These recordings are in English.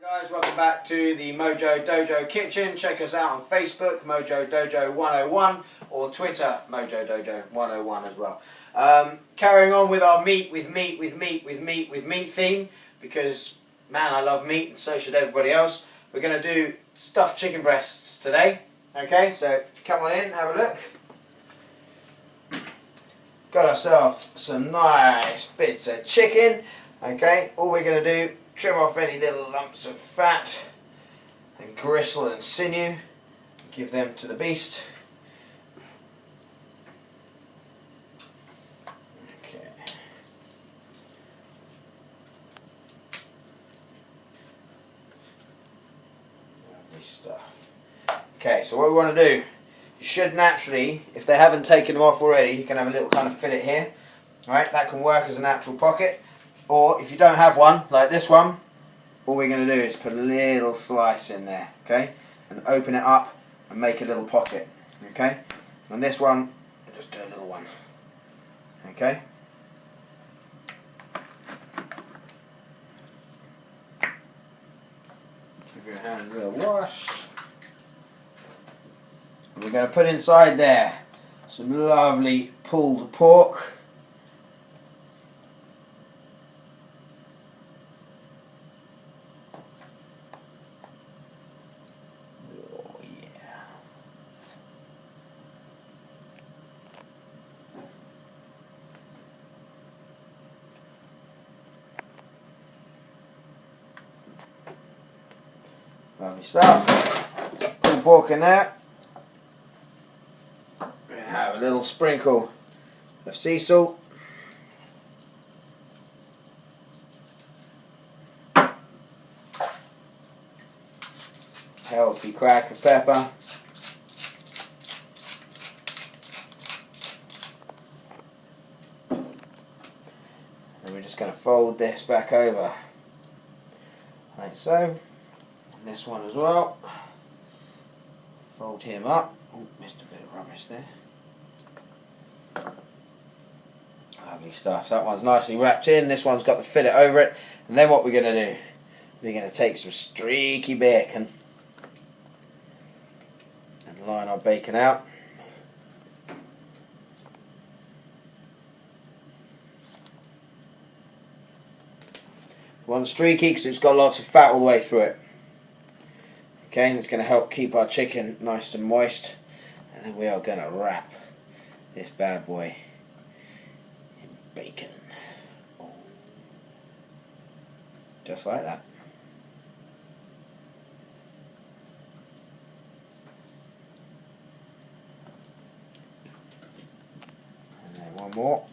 Guys, welcome back to the Mojo Dojo Kitchen. Check us out on Facebook, Mojo Dojo 101, or Twitter, Mojo Dojo 101 as well. Carrying on with our meat theme, because man, I love meat and so should everybody else. We're going to do stuffed chicken breasts today. Okay, so if you come on in, have a look. Got ourselves some nice bits of chicken. Okay, all we're going to do, trim off any little lumps of fat and gristle and sinew, give them to the beast. Okay. Lovely stuff. Okay, so what we want to do, you should naturally, if they haven't taken them off already, you can have a little kind of fillet here. Alright, that can work as a natural pocket. Or if you don't have one, like this one, all we're going to do is put a little slice in there, okay? And open it up and make a little pocket, okay? And this one, I'll just do a little one, okay? Give your hand a little wash. And we're going to put inside there some lovely pulled pork. Lovely stuff. Pulled pork in there. We're going to have a little sprinkle of sea salt. Healthy crack of pepper. And we're just going to fold this back over like so. This one as well. Fold him up. Oh, missed a bit of rubbish there. Lovely stuff. That one's nicely wrapped in. This one's got the fillet over it. And then what we're going to do, we're going to take some streaky bacon and line our bacon out. We want streaky because it's got lots of fat all the way through it. Okay, and it's going to help keep our chicken nice and moist. And then we are going to wrap this bad boy in bacon. Just like that. And then one more.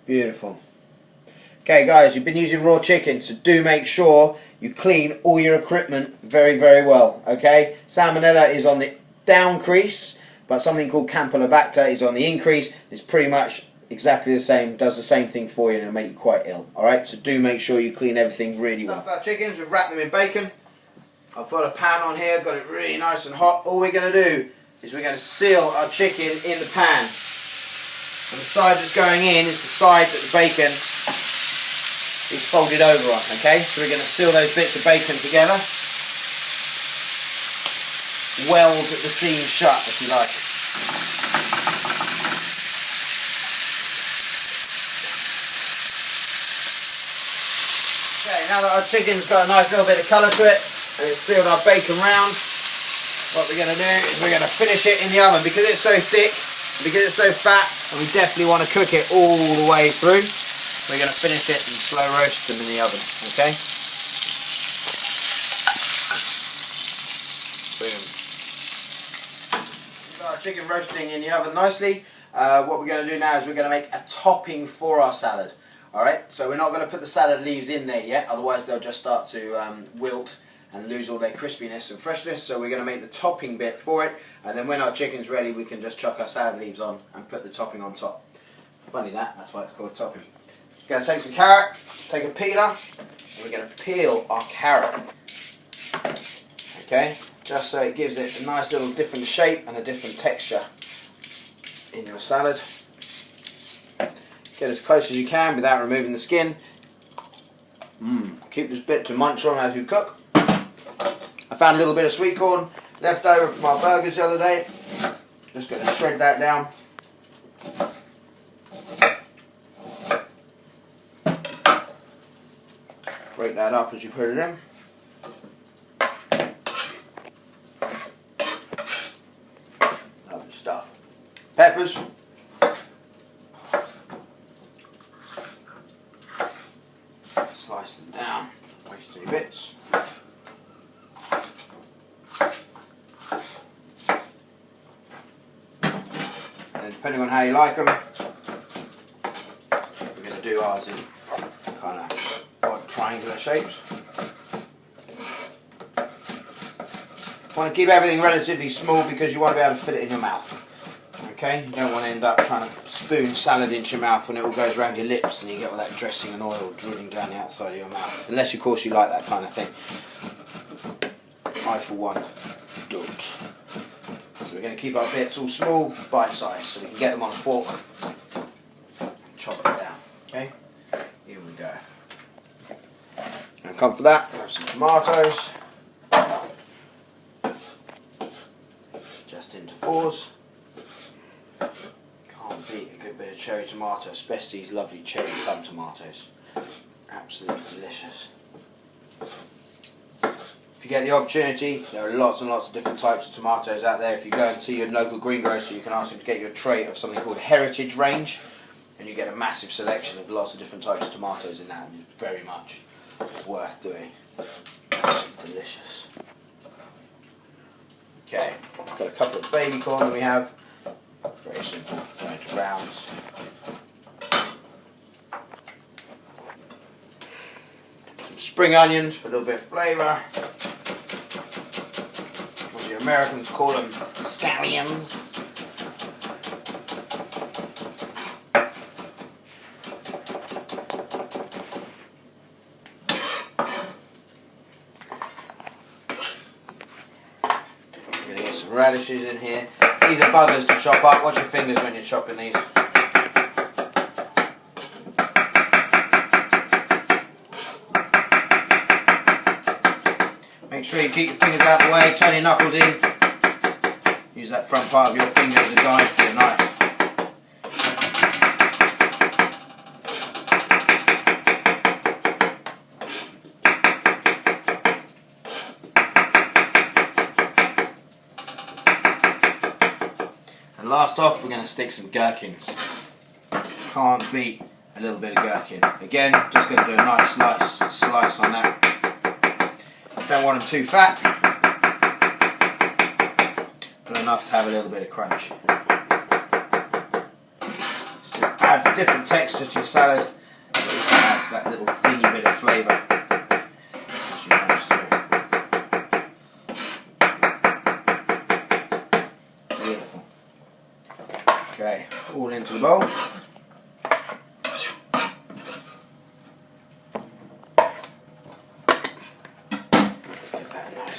Beautiful. Okay guys, you've been using raw chicken, so do make sure you clean all your equipment very, very well. Okay? Salmonella is on the downcrease, but something called Campylobacter is on the increase. It's pretty much exactly the same, does the same thing for you, and it'll make you quite ill. Alright, so do make sure you clean everything really well. Stuffed our chickens, we've wrapped them in bacon. I've got a pan on here, got it really nice and hot. All we're going to do is we're going to seal our chicken in the pan. And the side that's going in is the side that the bacon is folded over on, okay? So we're going to seal those bits of bacon together. Weld the seam shut, if you like. Okay, now that our chicken's got a nice little bit of colour to it, and it's sealed our bacon round, what we're going to do is we're going to finish it in the oven. Because it's so thick, because it's so fat, and we definitely want to cook it all the way through, we're going to finish it and slow roast them in the oven, okay? Boom. We've got our chicken roasting in the oven nicely. What we're going to do now is we're going to make a topping for our salad. Alright, so we're not going to put the salad leaves in there yet, otherwise they'll just start to wilt and lose all their crispiness and freshness. So we're going to make the topping bit for it, and then when our chicken's ready we can just chuck our salad leaves on and put the topping on top. Funny that's why it's called topping. We're going to take some carrot, take a peeler, and we're going to peel our carrot. Okay, just so it gives it a nice little different shape and a different texture in your salad. Get as close as you can without removing the skin. Keep this bit to munch on as you cook. I found a little bit of sweet corn left over from our burgers the other day. Just going to shred that down. Break that up as you put it in. Lovely stuff. Peppers. Slice them down, waste any bits. And depending on how you like them, we're going to do ours in kind of odd triangular shapes. Want to keep everything relatively small because you want to be able to fit it in your mouth. Okay, you don't want to end up trying to spoon salad into your mouth when it all goes around your lips and you get all that dressing and oil drooling down the outside of your mouth. Unless, of course, you like that kind of thing. I, for one, don't. So we're going to keep our bits all small, bite-sized, so we can get them on a fork and chop it down. Okay, here we go. And come for that, have some tomatoes. Just into fours. Can't beat a good bit of cherry tomato, especially these lovely cherry plum tomatoes. Absolutely delicious. If you get the opportunity, there are lots and lots of different types of tomatoes out there. If you go and see your local greengrocer, you can ask him to get you a tray of something called Heritage Range, and you get a massive selection of lots of different types of tomatoes in that, and it's very much worth doing. Absolutely delicious. Okay, got a couple of baby corn that we have. Very simple, go into rounds. Some spring onions for a little bit of flavour. What the Americans call them, scallions. We're going to get some radishes in here. These are buggers to chop up. Watch your fingers when you're chopping these. Make sure you keep your fingers out of the way, turn your knuckles in. Use that front part of your finger as a guide for your knife. And last off, we're going to stick some gherkins. Can't beat a little bit of gherkin. Again, just going to do a nice slice on that. Don't want them too fat, but enough to have a little bit of crunch. Just adds a different texture to your salad. It also adds that little thinny bit of flavour as you munch through. Beautiful. Okay, all into the bowl.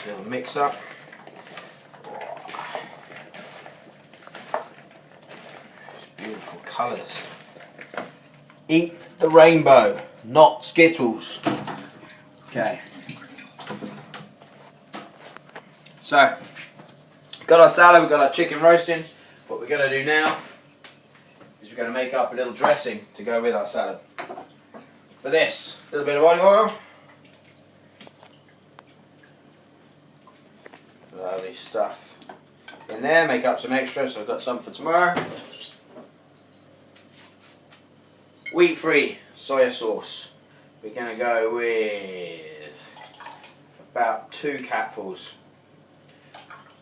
Little mix up. These beautiful colours. Eat the rainbow, not Skittles. Okay. So, we've got our salad, we've got our chicken roasting. What we're going to do now is we're going to make up a little dressing to go with our salad. For this, a little bit of olive oil. Lovely stuff in there, make up some extra, so I've got some for tomorrow. Wheat-free soya sauce. We're going to go with about 2 capfuls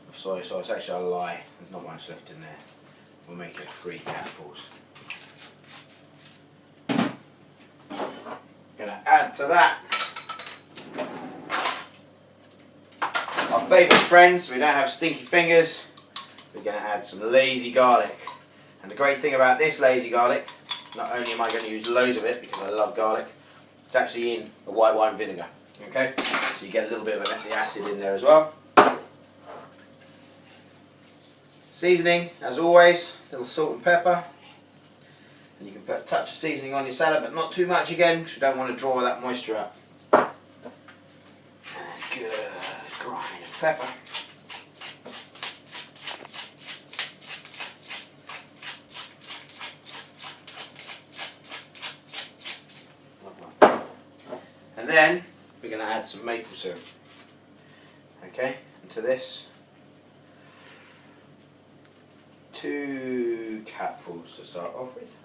of soy sauce. Actually, I lie, there's not much left in there. We'll make it 3 capfuls. Going to add to that favourite friends, we don't have stinky fingers, we're going to add some lazy garlic. And the great thing about this lazy garlic, not only am I going to use loads of it because I love garlic, it's actually in a white wine vinegar. Okay, so you get a little bit of the acid in there as well. Seasoning, as always, a little salt and pepper. And you can put a touch of seasoning on your salad, but not too much again, because we don't want to draw that moisture out. And a good grind of pepper. And then we're going to add some maple syrup. Okay, into this. 2 capfuls to start off with.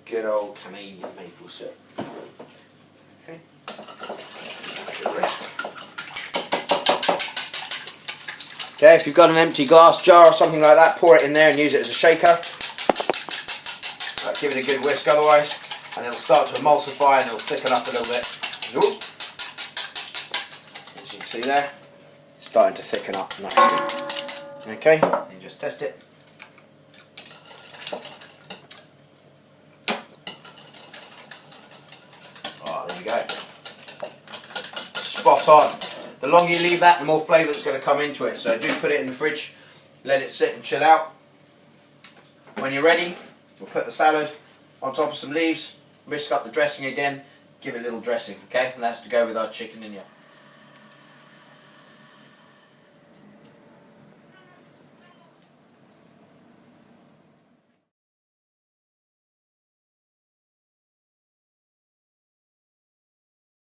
Good old Canadian maple syrup. Okay. Okay, if you've got an empty glass jar or something like that, pour it in there and use it as a shaker. Give it a good whisk otherwise, and it'll start to emulsify and it'll thicken up a little bit. As you can see there, it's starting to thicken up nicely. Okay, you just test it. Oh, there you go. Spot on. The longer you leave that, the more flavour that's going to come into it. So do put it in the fridge, let it sit and chill out. When you're ready, we'll put the salad on top of some leaves, whisk up the dressing again, give it a little dressing, okay? And that's to go with our chicken in here.